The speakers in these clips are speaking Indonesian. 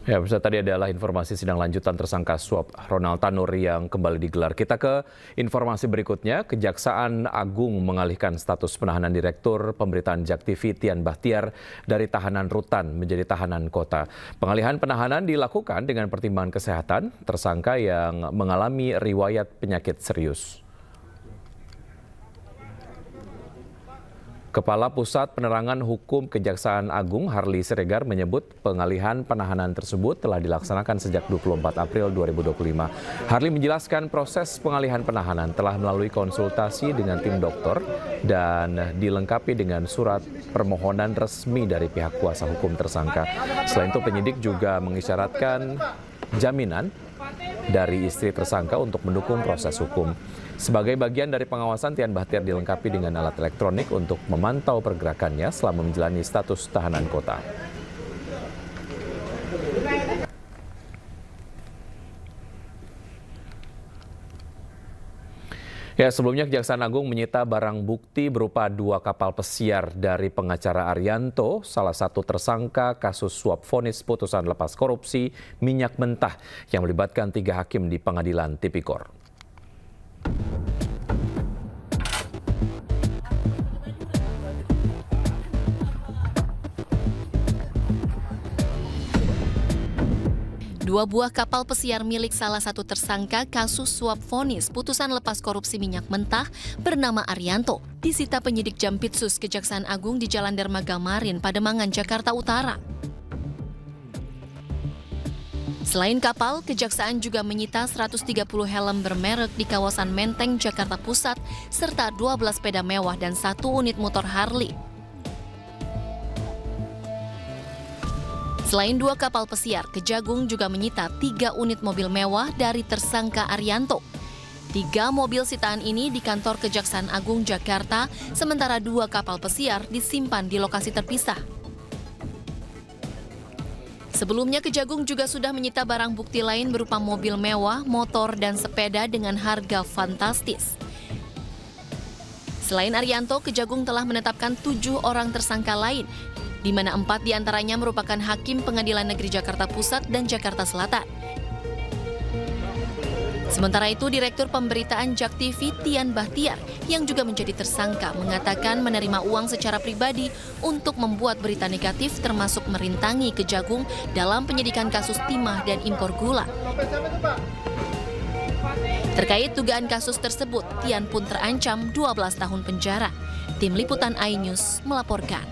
Ya, pemirsa, tadi adalah informasi sidang lanjutan tersangka suap Ronald Tanur yang kembali digelar. Kita ke informasi berikutnya. Kejaksaan Agung mengalihkan status penahanan Direktur Pemberitaan JAK TV Tian Bahtiar dari tahanan rutan menjadi tahanan kota. Pengalihan penahanan dilakukan dengan pertimbangan kesehatan tersangka yang mengalami riwayat penyakit serius. Kepala Pusat Penerangan Hukum Kejaksaan Agung Harli Siregar menyebut pengalihan penahanan tersebut telah dilaksanakan sejak 24 April 2025. Harli menjelaskan proses pengalihan penahanan telah melalui konsultasi dengan tim dokter dan dilengkapi dengan surat permohonan resmi dari pihak kuasa hukum tersangka. Selain itu penyidik juga mengisyaratkan jaminan dari istri tersangka untuk mendukung proses hukum. Sebagai bagian dari pengawasan, Tian Bahtiar dilengkapi dengan alat elektronik untuk memantau pergerakannya selama menjalani status tahanan kota. Ya, sebelumnya Kejaksaan Agung menyita barang bukti berupa 2 kapal pesiar dari pengacara Arianto, salah satu tersangka kasus suap vonis putusan lepas korupsi minyak mentah yang melibatkan 3 hakim di Pengadilan Tipikor. Dua buah kapal pesiar milik salah satu tersangka kasus suap vonis putusan lepas korupsi minyak mentah bernama Arianto disita penyidik Jampitsus Kejaksaan Agung di Jalan Dermaga Marin, Pademangan, Jakarta Utara. Selain kapal, Kejaksaan juga menyita 130 helm bermerek di kawasan Menteng, Jakarta Pusat, serta 12 sepeda mewah dan 1 unit motor Harley. Selain 2 kapal pesiar, Kejagung juga menyita 3 unit mobil mewah dari tersangka Arianto. 3 mobil sitaan ini di kantor Kejaksaan Agung Jakarta, sementara 2 kapal pesiar disimpan di lokasi terpisah. Sebelumnya Kejagung juga sudah menyita barang bukti lain berupa mobil mewah, motor, dan sepeda dengan harga fantastis. Selain Arianto, Kejagung telah menetapkan 7 orang tersangka lain, di mana 4 diantaranya merupakan hakim Pengadilan Negeri Jakarta Pusat dan Jakarta Selatan. Sementara itu, Direktur Pemberitaan JAK TV Tian Bahtiar yang juga menjadi tersangka mengatakan menerima uang secara pribadi untuk membuat berita negatif termasuk merintangi Kejagung dalam penyidikan kasus timah dan impor gula. Terkait dugaan kasus tersebut, Tian pun terancam 12 tahun penjara. Tim Liputan iNews melaporkan.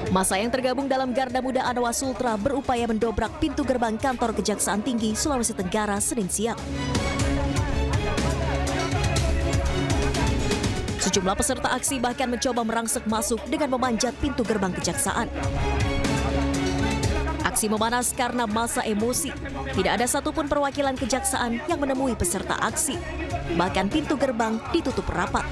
Masa yang tergabung dalam Garda Muda Anoa Sultra berupaya mendobrak pintu gerbang kantor Kejaksaan Tinggi Sulawesi Tenggara Senin siang. Sejumlah peserta aksi bahkan mencoba merangsek masuk dengan memanjat pintu gerbang kejaksaan. Aksi memanas karena massa emosi. Tidak ada satupun perwakilan kejaksaan yang menemui peserta aksi. Bahkan pintu gerbang ditutup rapat.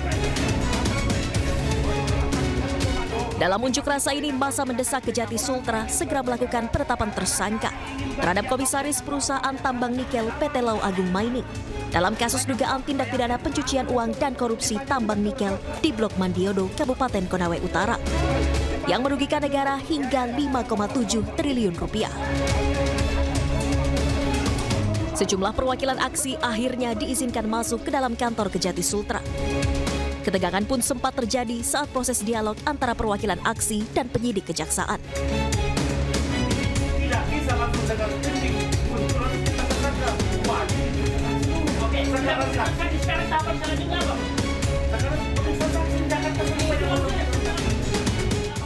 Dalam unjuk rasa ini, massa mendesak Kejati Sultra segera melakukan penetapan tersangka terhadap Komisaris Perusahaan Tambang Nikel PT Lau Agung Mining dalam kasus dugaan tindak pidana pencucian uang dan korupsi tambang nikel di Blok Mandiodo, Kabupaten Konawe Utara, yang merugikan negara hingga 5,7 triliun rupiah. Sejumlah perwakilan aksi akhirnya diizinkan masuk ke dalam kantor Kejati Sultra. Ketegangan pun sempat terjadi saat proses dialog antara perwakilan aksi dan penyidik kejaksaan. Tidak bisa langsung dengan penyidik.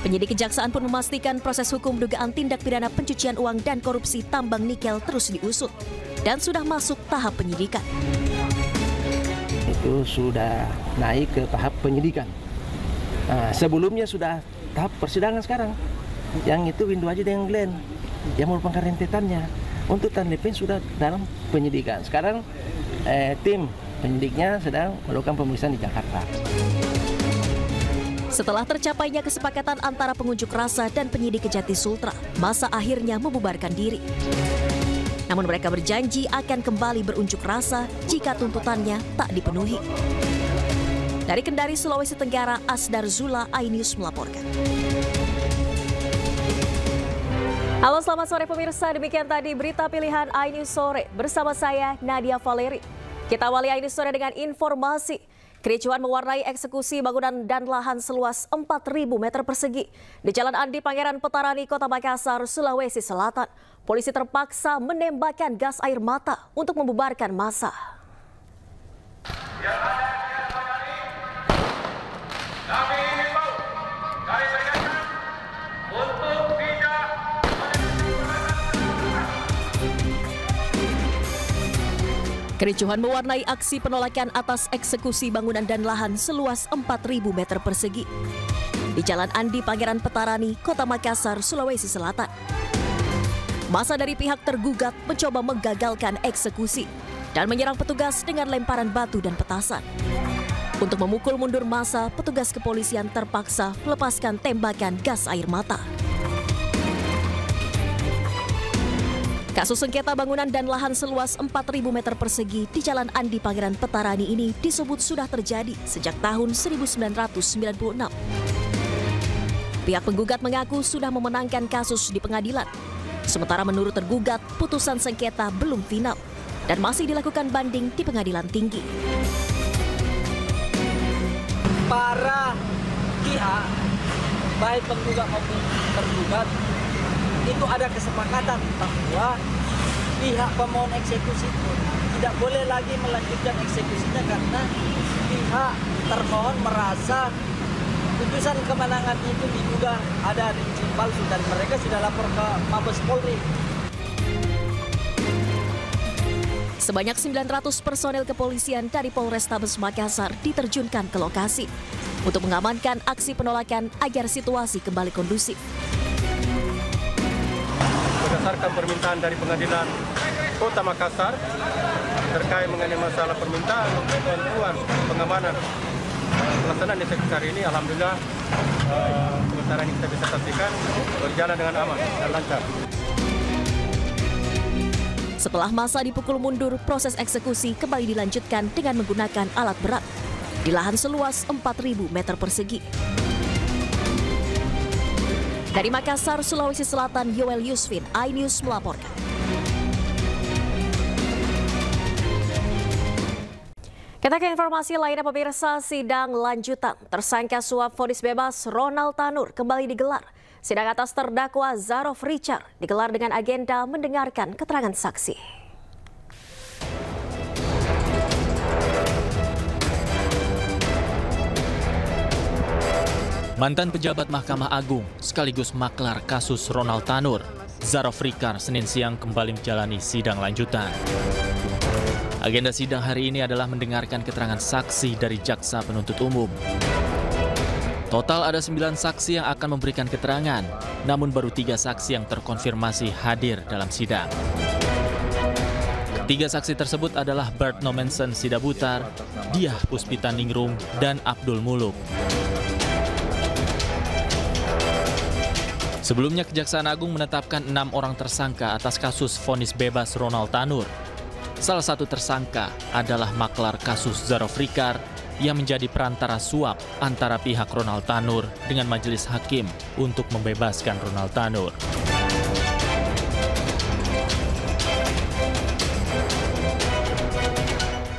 Penyidik kejaksaan pun memastikan proses hukum dugaan tindak pidana pencucian uang dan korupsi tambang nikel terus diusut dan sudah masuk tahap penyidikan. Itu sudah naik ke tahap penyidikan. Nah, sebelumnya sudah tahap persidangan sekarang. Yang itu Windu Aji dengan Glenn yang merupakan rentetannya. Untuk Tanlepin sudah dalam penyidikan. Sekarang tim penyidiknya sedang melakukan pemeriksaan di Jakarta. Setelah tercapainya kesepakatan antara pengunjuk rasa dan penyidik Kejati Sultra, massa akhirnya membubarkan diri. Namun mereka berjanji akan kembali berunjuk rasa jika tuntutannya tak dipenuhi. Dari Kendari, Sulawesi Tenggara, Asdar Zula, iNews melaporkan. Halo, selamat sore pemirsa. Demikian tadi berita pilihan iNews Sore bersama saya Nadia Valeri. Kita awali iNews Sore dengan informasi. Kericuhan mewarnai eksekusi bangunan dan lahan seluas 4.000 meter persegi di Jalan Andi Pangeran Petarani, Kota Makassar, Sulawesi Selatan. Polisi terpaksa menembakkan gas air mata untuk membubarkan massa. Kericuhan mewarnai aksi penolakan atas eksekusi bangunan dan lahan seluas 4.000 meter persegi di Jalan Andi Pangeran Petarani, Kota Makassar, Sulawesi Selatan. Massa dari pihak tergugat mencoba menggagalkan eksekusi dan menyerang petugas dengan lemparan batu dan petasan. Untuk memukul mundur massa, petugas kepolisian terpaksa melepaskan tembakan gas air mata. Kasus sengketa bangunan dan lahan seluas 4.000 meter persegi di Jalan Andi Pangeran Petarani ini disebut sudah terjadi sejak tahun 1996. Pihak penggugat mengaku sudah memenangkan kasus di pengadilan. Sementara menurut tergugat, putusan sengketa belum final dan masih dilakukan banding di pengadilan tinggi. Para pihak, baik penggugat maupun tergugat, itu ada kesepakatan bahwa pihak pemohon eksekusi itu tidak boleh lagi melanjutkan eksekusinya karena pihak termohon merasa putusan kemenangan itu diduga ada rincian palsu dan mereka sudah lapor ke Mabes Polri. Sebanyak 900 personel kepolisian dari Polrestabes Makassar diterjunkan ke lokasi untuk mengamankan aksi penolakan agar situasi kembali kondusif. Berdasarkan permintaan dari Pengadilan Kota Makassar terkait mengenai masalah permintaan bantuan pengamanan pelaksanaan eksekusi hari ini, alhamdulillah sementara ini kita bisa saksikan berjalan dengan aman dan lancar. Setelah massa dipukul mundur, proses eksekusi kembali dilanjutkan dengan menggunakan alat berat di lahan seluas 4.000 meter persegi. Dari Makassar, Sulawesi Selatan, Yoel Yusfin, iNews melaporkan. Kita ke informasi lainnya pemirsa, sidang lanjutan tersangka suap vonis bebas Ronald Tanur kembali digelar. Sidang atas terdakwa Zarof Richard digelar dengan agenda mendengarkan keterangan saksi. Mantan pejabat Mahkamah Agung sekaligus maklar kasus Ronald Tanur, Zarof Richard, Senin siang kembali menjalani sidang lanjutan. Agenda sidang hari ini adalah mendengarkan keterangan saksi dari jaksa penuntut umum. Total ada 9 saksi yang akan memberikan keterangan, namun baru 3 saksi yang terkonfirmasi hadir dalam sidang. Ketiga saksi tersebut adalah Bert Nomensen Sidabutar, Diah Puspita Ningrum, dan Abdul Muluk. Sebelumnya, Kejaksaan Agung menetapkan 6 orang tersangka atas kasus vonis bebas Ronald Tanur. Salah satu tersangka adalah maklar kasus Zarof Richard yang menjadi perantara suap antara pihak Ronald Tanur dengan majelis hakim untuk membebaskan Ronald Tanur.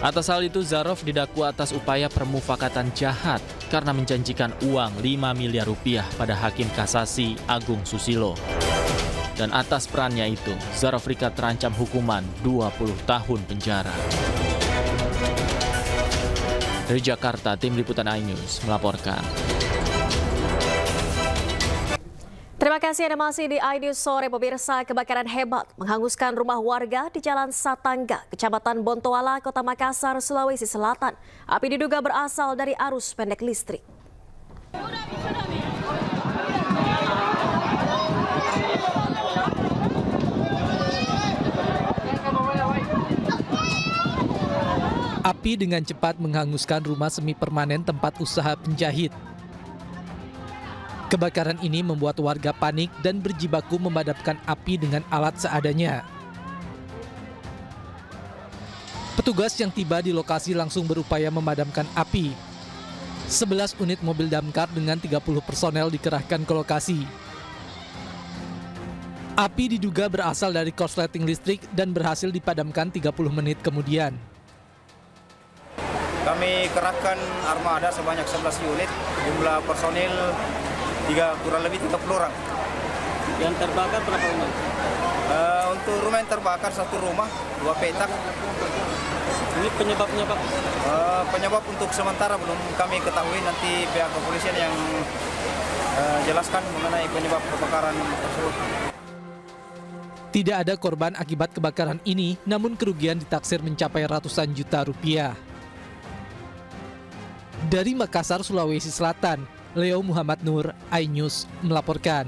Atas hal itu, Zarof didakwa atas upaya permufakatan jahat karena menjanjikan uang 5 miliar rupiah pada Hakim Kasasi Agung Susilo. Dan atas perannya itu, Zarof Richard terancam hukuman 20 tahun penjara. Dari Jakarta, Tim Liputan iNews melaporkan. Terima kasih Anda masih di iNews Sore pemirsa. Kebakaran hebat menghanguskan rumah warga di Jalan Satangga, Kecamatan Bontoala, Kota Makassar, Sulawesi Selatan. Api diduga berasal dari arus pendek listrik. Api dengan cepat menghanguskan rumah semi permanen tempat usaha penjahit. Kebakaran ini membuat warga panik dan berjibaku memadamkan api dengan alat seadanya. Petugas yang tiba di lokasi langsung berupaya memadamkan api. 11 unit mobil damkar dengan 30 personel dikerahkan ke lokasi. Api diduga berasal dari korsleting listrik dan berhasil dipadamkan 30 menit kemudian. Kami kerahkan armada sebanyak 11 unit, jumlah personil kurang lebih 30 orang. Yang terbakar berapa rumah? Untuk rumah yang terbakar 1 rumah, 2 petak. Ini penyebabnya Pak? Penyebab untuk sementara belum kami ketahui, nanti pihak kepolisian yang jelaskan mengenai penyebab kebakaran tersebut. Tidak ada korban akibat kebakaran ini, namun kerugian ditaksir mencapai ratusan juta rupiah. Dari Makassar, Sulawesi Selatan, Leo Muhammad Nur, iNews melaporkan.